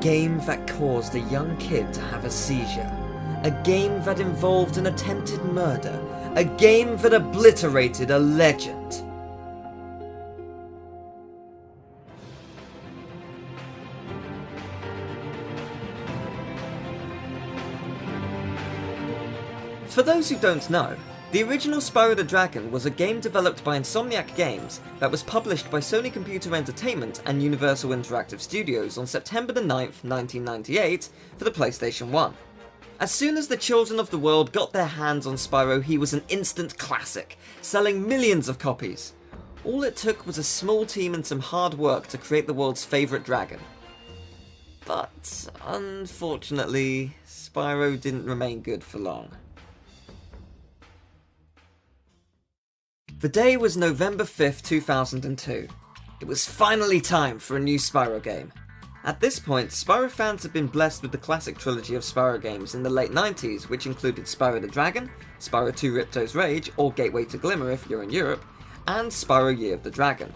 game that caused a young kid to have a seizure. A game that involved an attempted murder. A game that obliterated a legend. For those who don't know, the original Spyro the Dragon was a game developed by Insomniac Games that was published by Sony Computer Entertainment and Universal Interactive Studios on September the 9th, 1998 for the PlayStation 1. As soon as the children of the world got their hands on Spyro, he was an instant classic, selling millions of copies. All it took was a small team and some hard work to create the world's favourite dragon. But, unfortunately, Spyro didn't remain good for long. The day was November 5th, 2002. It was finally time for a new Spyro game. At this point, Spyro fans had been blessed with the classic trilogy of Spyro games in the late 90s, which included Spyro the Dragon, Spyro 2 Ripto's Rage, or Gateway to Glimmer if you're in Europe, and Spyro Year of the Dragon.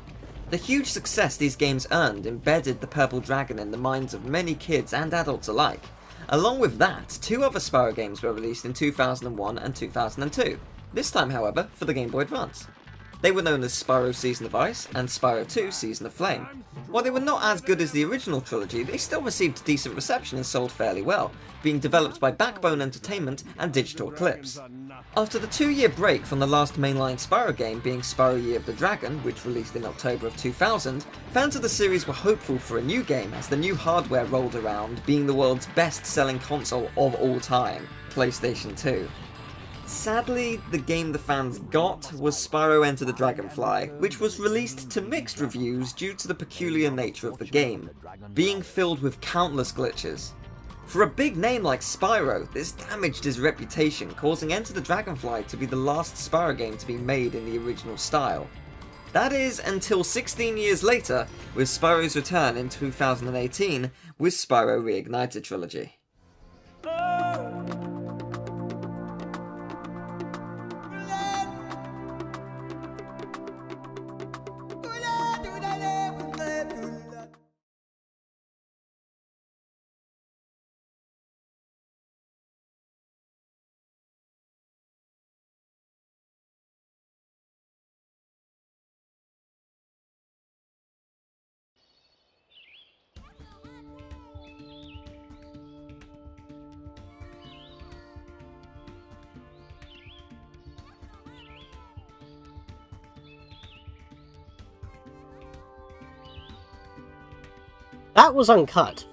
The huge success these games earned embedded the Purple Dragon in the minds of many kids and adults alike. Along with that, 2 other Spyro games were released in 2001 and 2002. This time, however, for the Game Boy Advance. They were known as Spyro Season of Ice and Spyro 2 Season of Flame. While they were not as good as the original trilogy, they still received decent reception and sold fairly well, being developed by Backbone Entertainment and Digital Eclipse. After the 2-year break from the last mainline Spyro game being Spyro Year of the Dragon, which released in October of 2000, fans of the series were hopeful for a new game as the new hardware rolled around, being the world's best-selling console of all time, PlayStation 2. Sadly, the game the fans got was Spyro Enter the Dragonfly, which was released to mixed reviews due to the peculiar nature of the game, being filled with countless glitches. For a big name like Spyro, this damaged his reputation, causing Enter the Dragonfly to be the last Spyro game to be made in the original style. That is, until 16 years later, with Spyro's return in 2018 with Spyro Reignited Trilogy. That was uncut.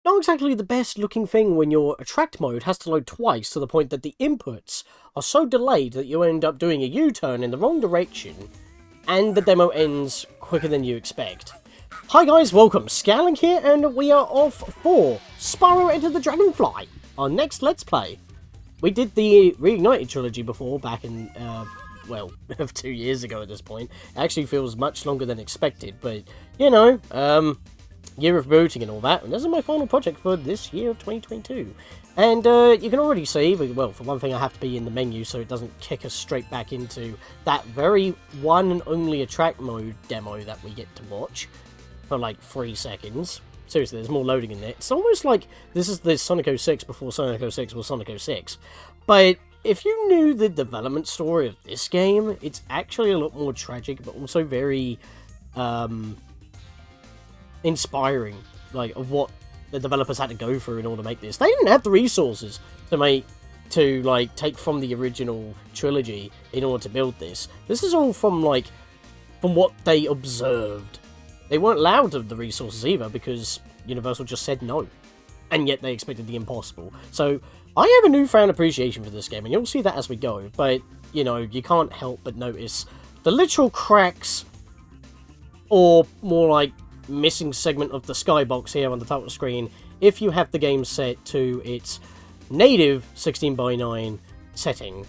Not exactly the best looking thing when your attract mode has to load twice to the point that the inputs are so delayed that you end up doing a U-turn in the wrong direction and the demo ends quicker than you expect. Hi guys, welcome, Scatlink here, and we are off for Spyro Enter the Dragonfly, our next Let's Play. We did the Reignited trilogy before, back in, well, 2 years ago at this point. It actually feels much longer than expected, but, you know, year of rebooting and all that, and this is my final project for this year of 2022. And you can already see, well, for one thing I have to be in the menu so it doesn't kick us straight back into that very one and only attract mode demo that we get to watch for like 3 seconds. Seriously, there's more loading in it. It's almost like this is the Sonic 06 before Sonic 06 was Sonic 06. But if you knew the development story of this game, it's actually a lot more tragic, but also very inspiring, like, of what the developers had to go through in order to make this. They didn't have the resources to take from the original trilogy in order to build this. This is all from what they observed. They weren't allowed the resources either because Universal just said no, and yet they expected the impossible. So I have a newfound appreciation for this game, and you'll see that as we go. But you know, you can't help but notice the literal cracks, or more like missing segment of the skybox here on the title screen if you have the game set to its native 16:9 setting,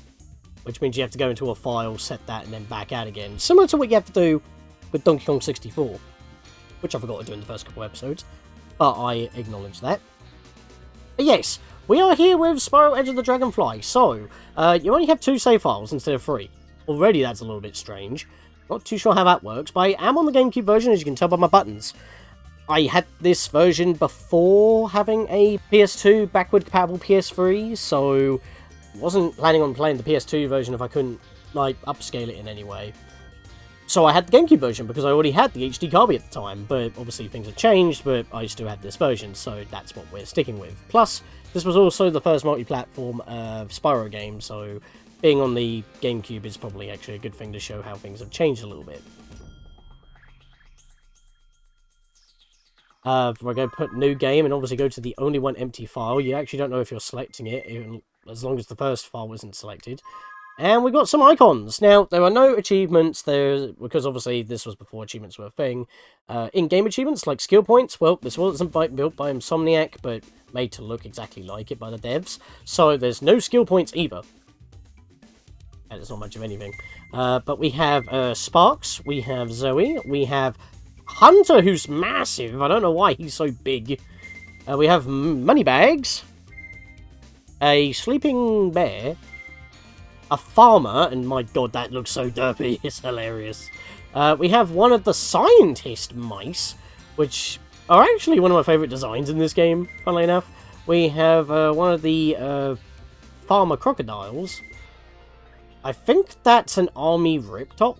which means you have to go into a file, set that, and then back out again, similar to what you have to do with Donkey Kong 64, which I forgot to do in the first couple episodes, but I acknowledge that. But yes, we are here with Spyro Enter the Dragonfly. So you only have 2 save files instead of 3. Already that's a little bit strange. Not too sure how that works, but I am on the GameCube version, as you can tell by my buttons. I had this version before having a PS2 backward compatible PS3, so wasn't planning on playing the PS2 version if I couldn't, like, upscale it in any way. So I had the GameCube version because I already had the HD copy at the time, but obviously things have changed, but I still had this version, so that's what we're sticking with. Plus, this was also the first multi-platform Spyro game, so being on the GameCube is probably actually a good thing to show how things have changed a little bit. If we're going to put new game and obviously go to the only one empty file, you actually don't know if you're selecting it, even as long as the first file wasn't selected. And we've got some icons. Now, there are no achievements there, because obviously this was before achievements were a thing. In-game achievements, like skill points, well, this wasn't built by Insomniac, but made to look exactly like it by the devs. So there's no skill points either. And it's not much of anything. But we have Sparks, we have Zoe, we have Hunter, who's massive. I don't know why he's so big. We have Moneybags, a sleeping bear, a farmer, and my god, that looks so derpy, it's hilarious. We have one of the scientist mice, which are actually one of my favourite designs in this game, funnily enough. We have one of the farmer crocodiles. I think that's an army Ripto.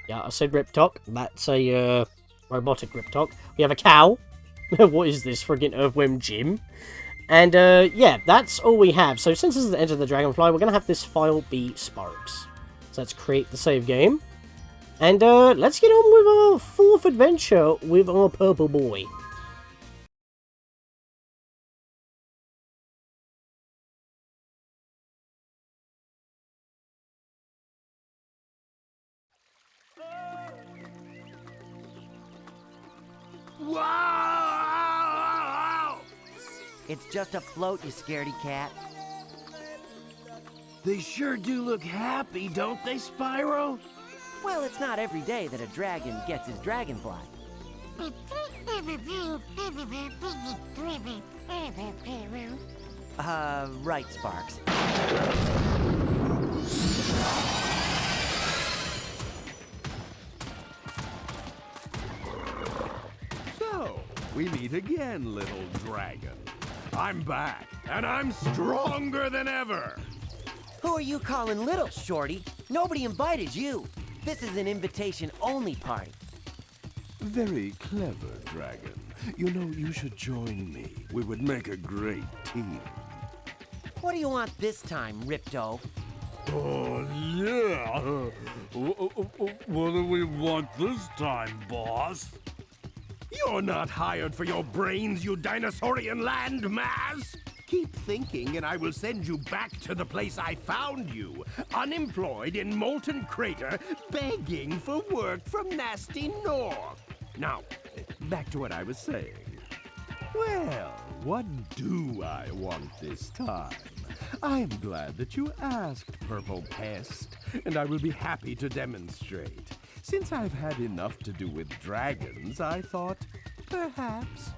Yeah, I said Ripto. That's a robotic Ripto. We have a cow. What is this, friggin' Earthworm Jim? And, yeah, that's all we have. So, since this is the end of the Dragonfly, we're going to have this file be Sparks. So, let's create the save game. And, let's get on with our fourth adventure with our purple boy. Wow! It's just a float, you scaredy cat. They sure do look happy, don't they, Spyro? Well, it's not every day that a dragon gets his dragonfly. Right, Sparks. So, we meet again, little dragon. I'm back, and I'm stronger than ever. Who are you calling little, Shorty? Nobody invited you. This is an invitation-only party. Very clever, dragon. You know, you should join me. We would make a great team. What do you want this time, Ripto? Oh, yeah. What do we want this time, boss? You're not hired for your brains, you dinosaurian landmass! Keep thinking, and I will send you back to the place I found you, unemployed in Molten Crater, begging for work from nasty North. Now, back to what I was saying. Well, what do I want this time? I am glad that you asked, Purple Pest, and I will be happy to demonstrate. Since I've had enough to do with dragons, I thought, perhaps,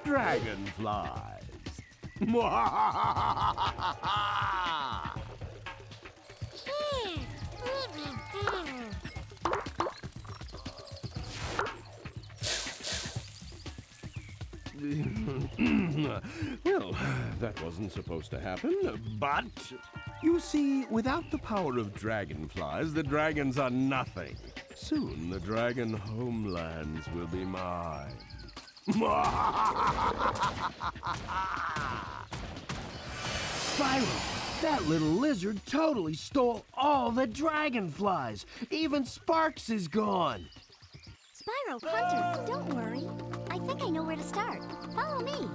dragonflies. Well, that wasn't supposed to happen, but you see, without the power of dragonflies, the dragons are nothing. Soon the dragon homelands will be mine. Spyro, that little lizard totally stole all the dragonflies. Even Sparks is gone. Spyro, Hunter, don't worry. I think I know where to start. Follow me.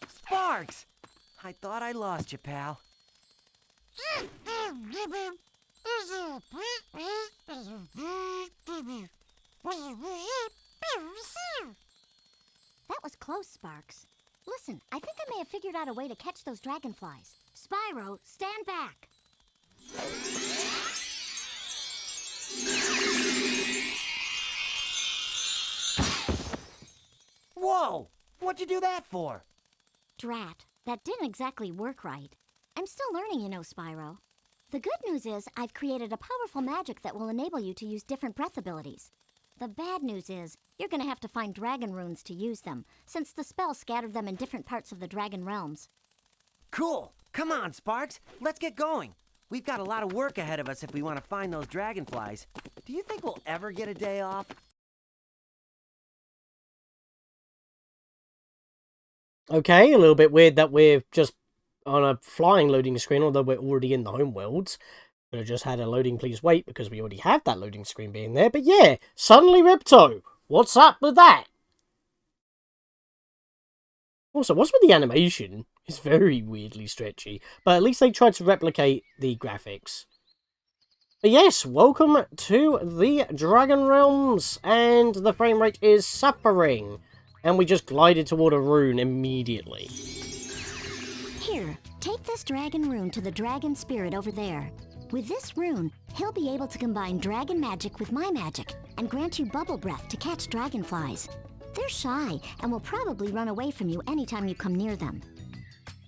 Sparks! I thought I lost you, pal. That was close, Sparks. Listen, I think I may have figured out a way to catch those dragonflies. Spyro, stand back. Whoa! What What'd you do that for? Drat, that didn't exactly work right. I'm still learning, you know, Spyro. The good news is I've created a powerful magic that will enable you to use different breath abilities. The bad news is you're gonna have to find dragon runes to use them, since the spell scattered them in different parts of the dragon realms. Cool. Come on, Sparks. Let's get going. We've got a lot of work ahead of us if we want to find those dragonflies. Do you think we'll ever get a day off? Okay, a little bit weird that we're just on a flying loading screen, although we're already in the home worlds. Could have just had a loading please wait because we already have that loading screen being there. But yeah, suddenly Ripto. What's up with that? Also, what's with the animation? It's very weirdly stretchy, but at least they tried to replicate the graphics. But yes, welcome to the Dragon Realms, and the frame rate is suffering. And we just glided toward a rune immediately. Here, take this dragon rune to the dragon spirit over there. With this rune, he'll be able to combine dragon magic with my magic and grant you bubble breath to catch dragonflies. They're shy and will probably run away from you anytime you come near them.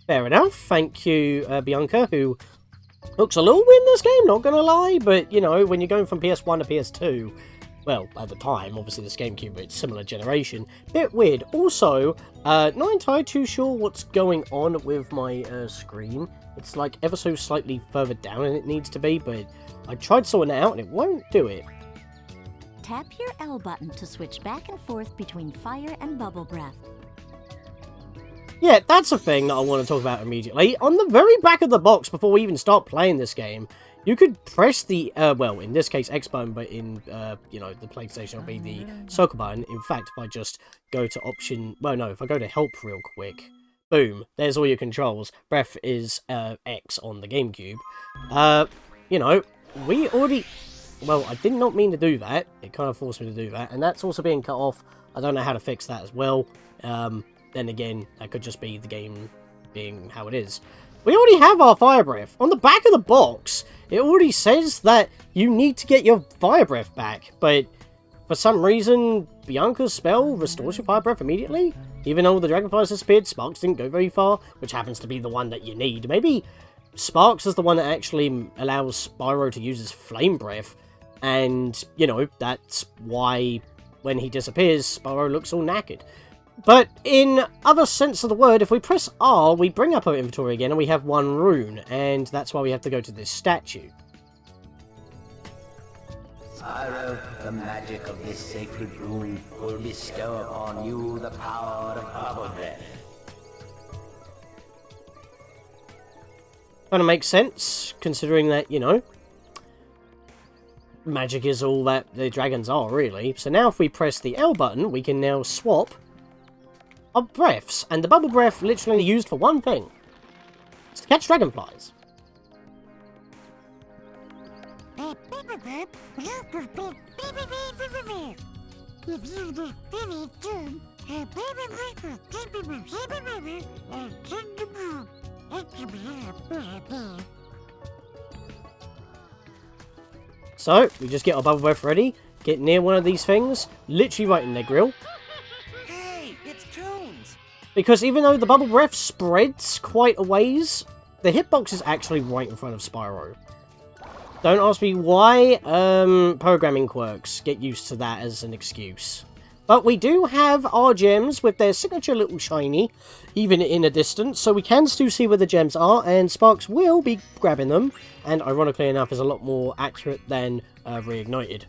Fair enough. Thank you, Bianca, who looks a little weird in this game, not gonna lie, but, you know, when you're going from PS1 to PS2, well, at the time, obviously this GameCube, but it's similar generation. Bit weird. Also, not entirely too sure what's going on with my screen. It's like ever so slightly further down than it needs to be, but I tried sorting it out and it won't do it. Tap your L button to switch back and forth between fire and bubble breath. Yeah, that's a thing that I want to talk about immediately. On the very back of the box, before we even start playing this game, you could press the, well, in this case, X button, but in, you know, the PlayStation will be the circle button. In fact, if I just go to option, well, no, if I go to help real quick, boom, there's all your controls. Breath is, X on the GameCube. You know, we already, well, I did not mean to do that. It kind of forced me to do that, and that's also being cut off. I don't know how to fix that as well. Then again, that could just be the game being how it is. We already have our fire breath. On the back of the box, it already says that you need to get your fire breath back, but for some reason, Bianca's spell restores your fire breath immediately. Even though the dragonflies disappeared, Sparks didn't go very far, which happens to be the one that you need. Maybe Sparks is the one that actually allows Spyro to use his flame breath, and, you know, that's why when he disappears, Spyro looks all knackered. But in other sense of the word, if we press R, we bring up our inventory again and we have one rune, and that's why we have to go to this statue. Spyro, the magic of this sacred rune will bestow upon you the power of bubble breath. Kind of makes sense, considering that, you know, magic is all that the dragons are, really. So now if we press the L button, we can now swap our breaths, and the bubble breath literally used for one thing. It's to catch dragonflies. So, we just get our bubble breath ready, get near one of these things, literally right in their grill. Because even though the bubble breath spreads quite a ways, the hitbox is actually right in front of Spyro. Don't ask me why, programming quirks, get used to that as an excuse. But we do have our gems with their signature little shiny, even in a distance, so we can still see where the gems are, and Sparks will be grabbing them, and ironically enough is a lot more accurate than Reignited.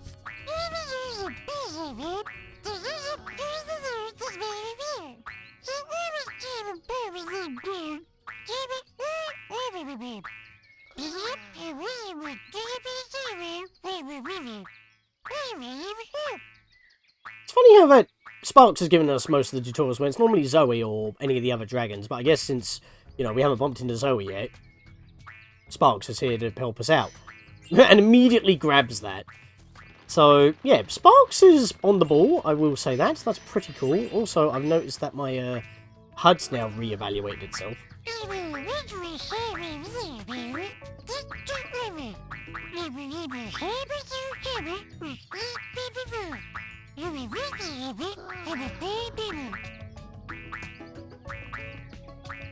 It's funny how that Sparks has given us most of the tutorials when it's normally Zoe or any of the other dragons, but I guess since, you know, we haven't bumped into Zoe yet, Sparks is here to help us out. And immediately grabs that. So, yeah, Sparks is on the ball, I will say that. That's pretty cool. Also, I've noticed that my HUD's now re-evaluated itself.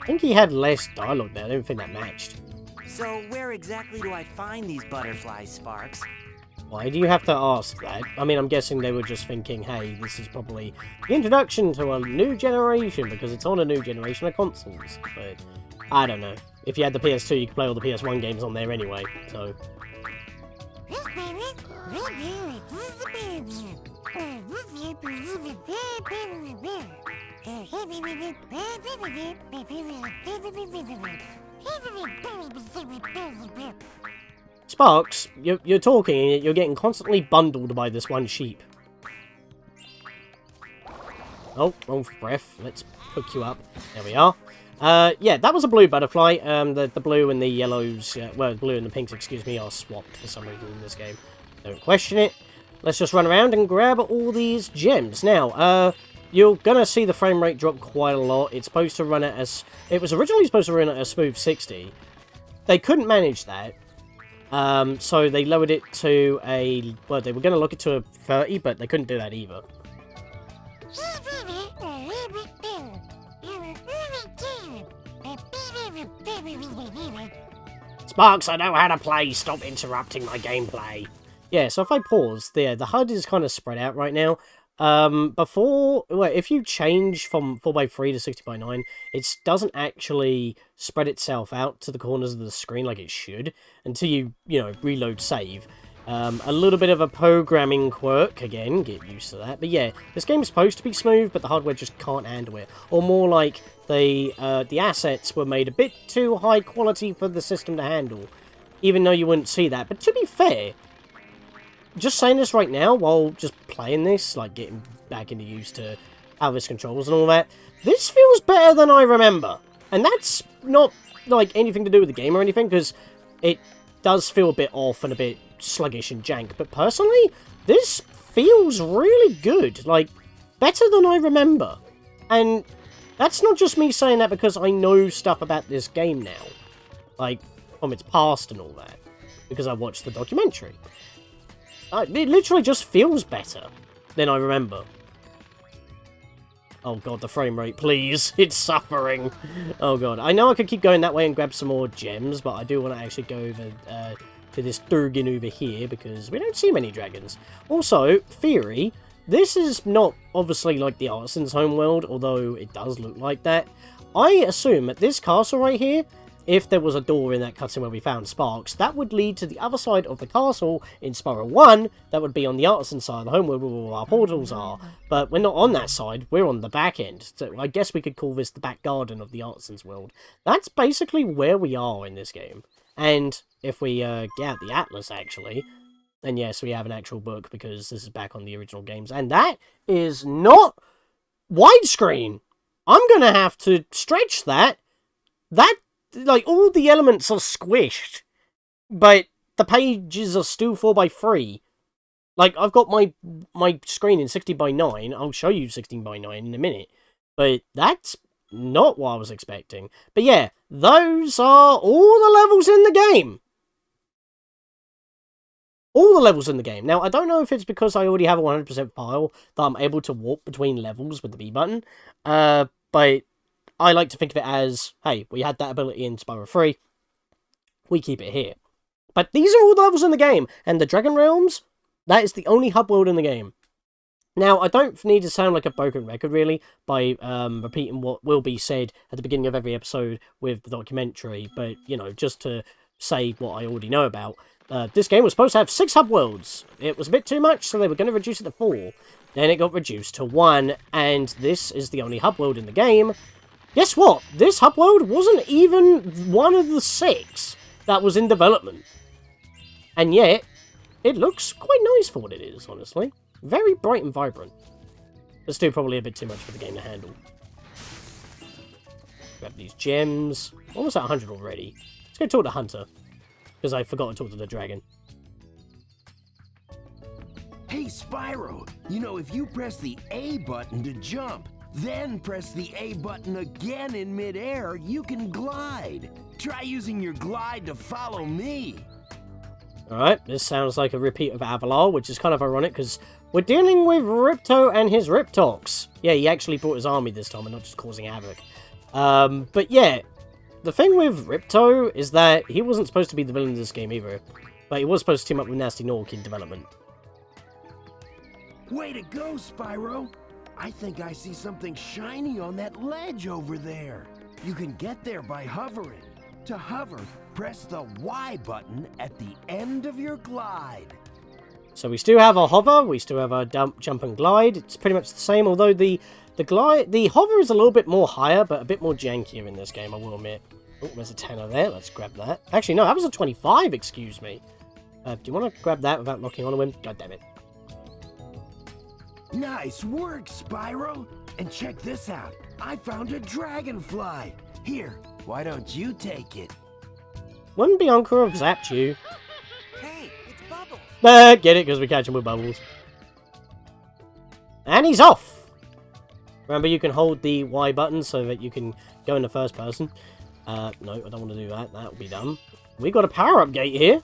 think he had less dialogue there. I don't think that matched. So where exactly do I find these butterflies, Sparks? Why do you have to ask that? I mean, I'm guessing they were just thinking, hey, this is probably the introduction to a new generation, because it's on a new generation of consoles. But, I don't know. If you had the PS2, you could play all the PS1 games on there anyway, so... Sparks, you're talking and you're getting constantly bundled by this one sheep. Oh, wrong for breath. Let's hook you up. There we are. Yeah, that was a blue butterfly. The blue and the yellows, well, the blue and the pinks, excuse me, are swapped for some reason in this game. Don't question it. Let's just run around and grab all these gems. Now, you're gonna see the frame rate drop quite a lot. It's supposed to run at it was originally supposed to run at a smooth 60. They couldn't manage that. So they lowered it to a, well, they were going to look it to a 30, but they couldn't do that either. Sparks, I know how to play, stop interrupting my gameplay. Yeah, so if I pause, the HUD is kind of spread out right now. Well, if you change from 4:3 to 60:9, it doesn't actually spread itself out to the corners of the screen like it should until you reload save. A little bit of a programming quirk, again, get used to that. But yeah, this game is supposed to be smooth, but the hardware just can't handle it. Or more like the assets were made a bit too high quality for the system to handle, even though you wouldn't see that. But to be fair, just saying this right now, while just playing this, like getting back into used to how this controls and all that, this feels better than I remember. And that's not, like, anything to do with the game or anything, because it does feel a bit off and a bit sluggish and jank. But personally, this feels really good. Like, better than I remember. And that's not just me saying that because I know stuff about this game now. Like, from its past and all that. Because I watched the documentary. It literally just feels better than I remember. Oh god, the frame rate, please. It's suffering. Oh god. I know I could keep going that way and grab some more gems, but I do want to actually go over to this Durgan over here, because we don't see many dragons. Also, theory, this is not obviously like the Artisan's homeworld, although it does look like that. I assume at this castle right here, if there was a door in that cutscene where we found Sparks, that would lead to the other side of the castle in Spyro 1, that would be on the Artisan side of the homeworld where all our portals are. But we're not on that side, we're on the back end. So I guess we could call this the back garden of the Artisan's world. That's basically where we are in this game. And if we get out the Atlas, actually, then yes, we have an actual book, because this is back on the original games. And that is not widescreen. I'm going to have to stretch that. Like, all the elements are squished, but the pages are still 4:3. Like, I've got my screen in 60:9. I'll show you 16:9 in a minute. But that's not what I was expecting. But yeah, those are all the levels in the game. All the levels in the game. Now, I don't know if it's because I already have a 100% file that I'm able to warp between levels with the B button. But I like to think of it as, hey, we had that ability in Spyro 3, we keep it here. But these are all the levels in the game, and the Dragon Realms, that is the only hub world in the game. Now, I don't need to sound like a broken record, really, by repeating what will be said at the beginning of every episode with the documentary, but, just to say what I already know about. This game was supposed to have 6 hub worlds. It was a bit too much, so they were going to reduce it to 4. Then it got reduced to 1, and this is the only hub world in the game. Guess what? This hub world wasn't even one of the 6 that was in development. And yet, it looks quite nice for what it is, honestly. Very bright and vibrant. But still probably a bit too much for the game to handle. Grab these gems. Almost at 100 already. Let's go talk to Hunter, because I forgot to talk to the dragon. Hey, Spyro, if you press the A button to jump, then press the A button again in midair, you can glide. Try using your glide to follow me. Alright, this sounds like a repeat of Avalar, which is kind of ironic, because we're dealing with Ripto and his Riptox. Yeah, he actually brought his army this time and not just causing havoc. But yeah, the thing with Ripto is that he wasn't supposed to be the villain of this game either. But he was supposed to team up with Nasty Nork in development. Way to go, Spyro! I think I see something shiny on that ledge over there. You can get there by hovering. To hover, press the Y button at the end of your glide. So we still have our hover, we still have our jump and glide. It's pretty much the same, although the hover is a little bit more higher, but a bit more jankier in this game, I will admit. Oh, there's a 10 there. Let's grab that. Actually, no, that was a 25, excuse me. Do you want to grab that without knocking on a whim? God damn it. Nice work, Spyro! And check this out. I found a Dragonfly. Here, why don't you take it? Wouldn't Bianca have zapped you? Hey, it's Bubbles. Get it, because we catch him with bubbles. And he's off! Remember, you can hold the Y button so that you can go in the first person. No, I don't want to do that. That would be dumb. We got a power-up gate here.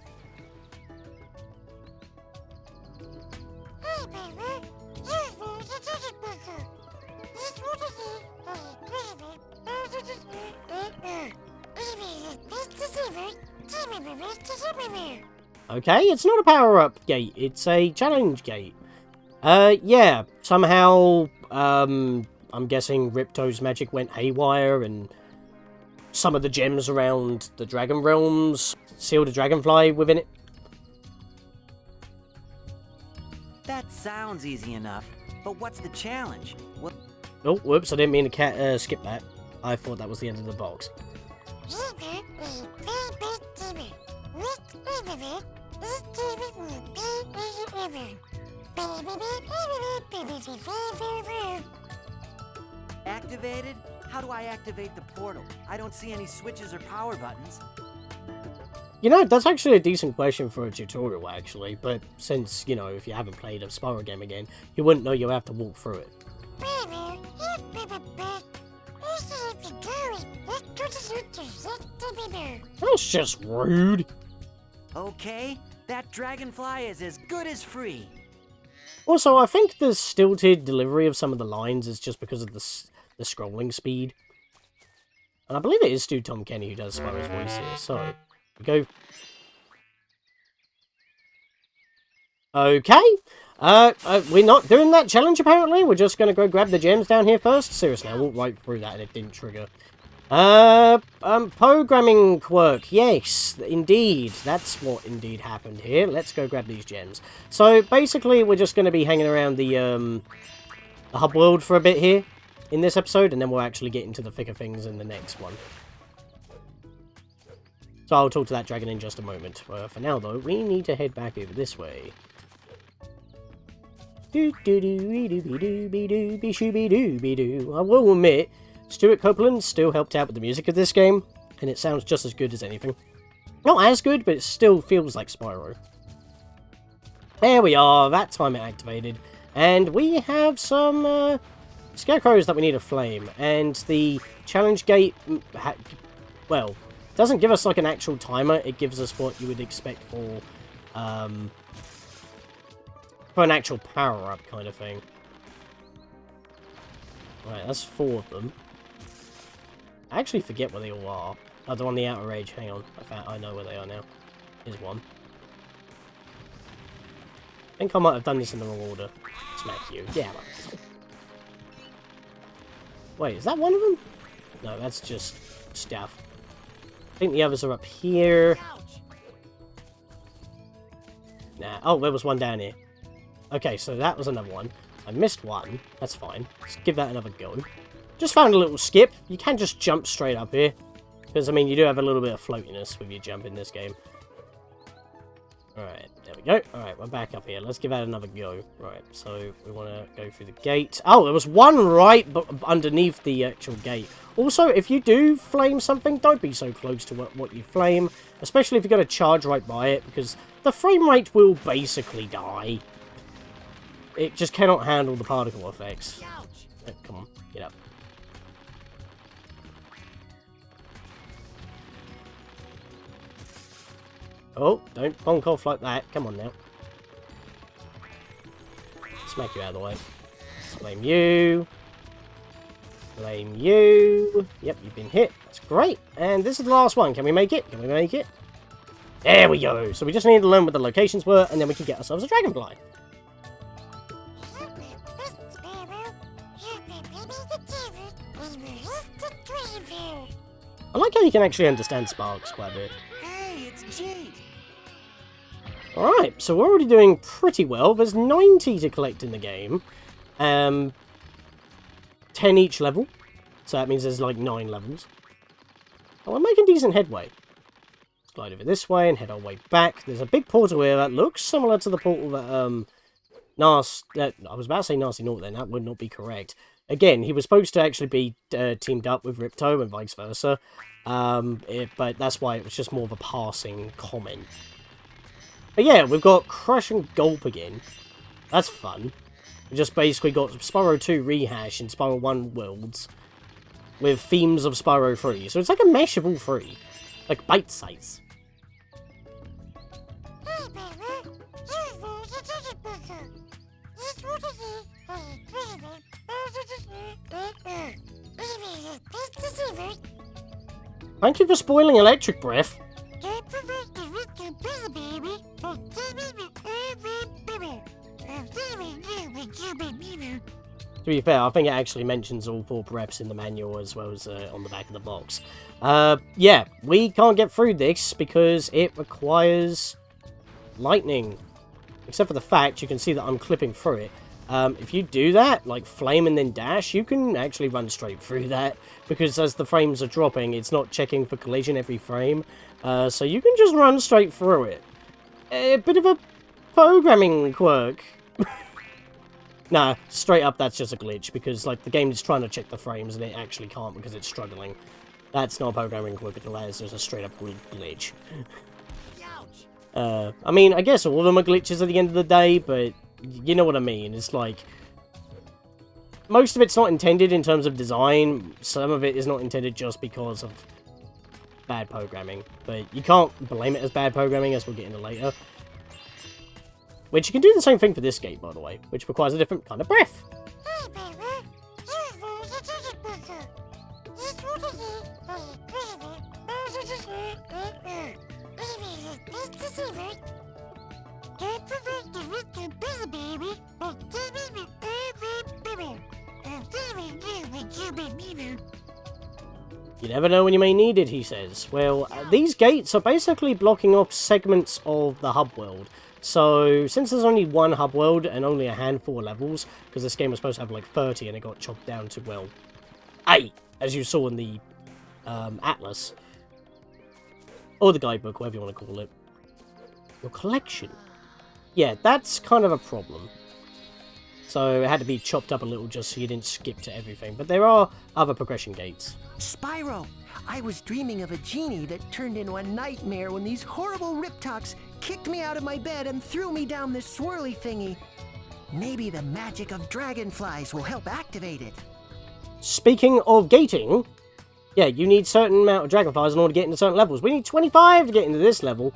Okay, it's not a power-up gate, it's a challenge gate. Yeah, somehow, I'm guessing Ripto's magic went haywire and some of the gems around the Dragon Realms sealed a Dragonfly within it. That sounds easy enough, but what's the challenge? What? Oh, whoops, I didn't mean to skip that. I thought that was the end of the box. Activated? How do I activate the portal? I don't see any switches or power buttons. You know, that's actually a decent question for a tutorial, actually. But since, you know, if you haven't played a Spyro game again, you wouldn't know you'll have to walk through it. That's just rude. Okay, that Dragonfly is as good as free. Also, I think the stilted delivery of some of the lines is just because of the scrolling speed. And I believe it is Stu Tom Kenny who does Spyro's voice here, so we go. Okay, we're not doing that challenge apparently. We're just going to go grab the gems down here first. Seriously, I walked right through that and it didn't trigger. Programming quirk. Yes, indeed. That's what indeed happened here. Let's go grab these gems. So, basically, we're just going to be hanging around the hub world for a bit here in this episode, and then we'll actually get into the thick of things in the next one. So, I'll talk to that dragon in just a moment. For now, though, we need to head back over this way. I will admit, Stuart Copeland still helped out with the music of this game, and it sounds just as good as anything. Not as good, but it still feels like Spyro. There we are, that time it activated. And we have some scarecrows that we need to flame. And the challenge gate, well, doesn't give us like an actual timer, it gives us what you would expect for an actual power-up kind of thing. Right, that's 4 of them. I actually forget where they all are. Oh, they're on the outer edge. Hang on. I know where they are now. Here's one. I think I might have done this in the wrong order. Smack you. Yeah. Wait, is that one of them? No, that's just stuff. I think the others are up here. Nah. Oh, there was one down here. Okay, so that was another one. I missed one. That's fine. Let's give that another go. Just found a little skip. You can just jump straight up here. Because, I mean, you do have a little bit of floatiness with your jump in this game. Alright, there we go. Alright, we're back up here. Let's give that another go. Right, so we want to go through the gate. Oh, there was one right underneath the actual gate. Also, if you do flame something, don't be so close to what you flame. Especially if you're going to charge right by it. Because the frame rate will basically die. It just cannot handle the particle effects. Oh, come on, get up. Oh, don't bonk off like that. Come on now. Smack you out of the way. Flame you. Blame you. Yep, you've been hit. That's great. And this is the last one. Can we make it? Can we make it? There we go. So we just need to learn what the locations were, and then we can get ourselves a Dragonfly. I like how you can actually understand Sparks quite a bit. Hey, it's Jade. Alright, so we're already doing pretty well. There's 90 to collect in the game. 10 each level. So that means there's like 9 levels. Oh, we're making decent headway. Let's glide over this way and head our way back. There's a big portal here that looks similar to the portal that, I was about to say Nasty Naught then, that would not be correct. Again, he was supposed to actually be teamed up with Ripto and vice versa. But that's why it was just more of a passing comment. But yeah, we've got Crush and Gulp again. That's fun. We just basically got Spyro 2 rehash in Spyro 1 worlds with themes of Spyro 3. So it's like a mesh of all three. Like bite size. Thank you for spoiling Electric Breath. To be fair, I think it actually mentions all 4 breaths in the manual as well as on the back of the box. Yeah, we can't get through this because it requires lightning. Except for the fact you can see that I'm clipping through it. If you do that, like flame and then dash, you can actually run straight through that. Because as the frames are dropping, it's not checking for collision every frame. So you can just run straight through it. A bit of a programming quirk. Nah, straight up that's just a glitch. Because like the game is trying to check the frames and it actually can't because it's struggling. That's not a programming quirk at all. That is just a straight up glitch. I mean, I guess all of them are glitches at the end of the day, but you know what I mean. It's like, most of it's not intended in terms of design. Some of it is not intended just because of bad programming. But you can't blame it as bad programming, as we'll get into later. Which you can do the same thing for this gate, by the way, which requires a different kind of breath. You never know when you may need it, he says. Well, these gates are basically blocking off segments of the hub world. So, since there's only one hub world and only a handful of levels, because this game was supposed to have like 30 and it got chopped down to, well, 8, as you saw in the Atlas. Or the guidebook, whatever you want to call it. Your collection. Yeah, that's kind of a problem. So it had to be chopped up a little just so you didn't skip to everything. But there are other progression gates. Spyro, I was dreaming of a genie that turned into a nightmare when these horrible Riptocs kicked me out of my bed and threw me down this swirly thingy. Maybe the magic of Dragonflies will help activate it. Speaking of gating, yeah, you need a certain amount of Dragonflies in order to get into certain levels. We need 25 to get into this level.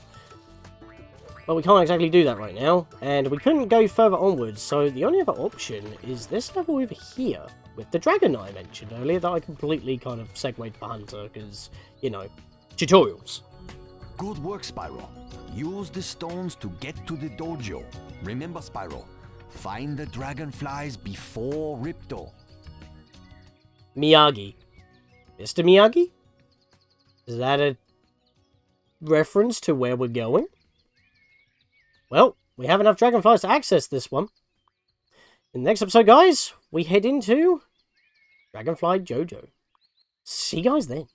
But we can't exactly do that right now, and we couldn't go further onwards, so the only other option is this level over here, with the dragon I mentioned earlier, that I completely kind of segued for Hunter, because, you know, tutorials. Good work, Spyro. Use the stones to get to the dojo. Remember, Spyro, find the Dragonflies before Ripto. Miyagi. Mr. Miyagi? Is that a reference to where we're going? Well, we have enough Dragonflies to access this one. In the next episode, guys, we head into Dragonfly Dojo. See you guys then.